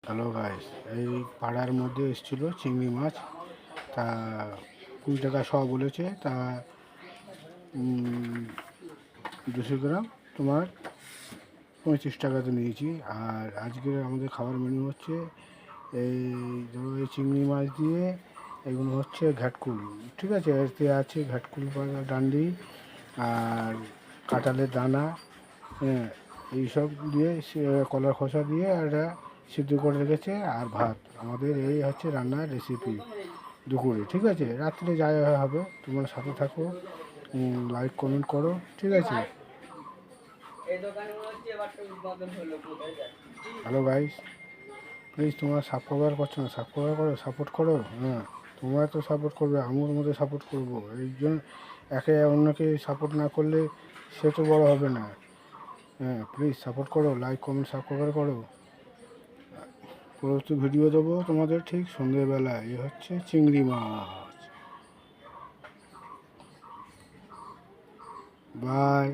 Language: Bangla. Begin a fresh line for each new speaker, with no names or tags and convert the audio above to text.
হ্যালো গাইস, এই পাড়ার মধ্যে এসেছিল চিংড়ি মাছ। তা 20 টাকা শ বলেছে। তা 200 গ্রাম তোমার 25 টাকাতে নিয়েছি। আর আজকে আমাদের খাবার মেনু হচ্ছে এই ধরো এই চিংড়ি মাছ দিয়ে এগুলো হচ্ছে ঘাটকুল। ঠিক আছে, এতে আছে ঘাটকুল ডান্ডি আর কাঁঠালের দানা, হ্যাঁ, এইসব দিয়ে কলার খোসা দিয়ে একটা সিদ্ধ করে রেখেছে আর ভাত। আমাদের এই হচ্ছে রান্নার রেসিপি দুপুরে। ঠিক আছে, রাত্রে যা যা হবে তোমার সাথে থাকো, লাইক কমেন্ট করো। ঠিক আছে। হ্যালো গাইস, প্লিজ তোমরা সাবস্ক্রাইব করছো না, সাবস্ক্রাইব করো, সাপোর্ট করো। হ্যাঁ, তোমরা তো সাপোর্ট করবে, আমিও তোমাদের সাপোর্ট করবো। এই জন্য একে অন্যকে সাপোর্ট না করলে সে তো বড় হবে না। হ্যাঁ, প্লিজ সাপোর্ট করো, লাইক কমেন্ট সাবস্ক্রাইব করো। পরবর্তী ভিডিও দেবো তোমাদের ঠিক সন্ধ্যেবেলায়। এ হচ্ছে চিংড়ি মাছ। বাই।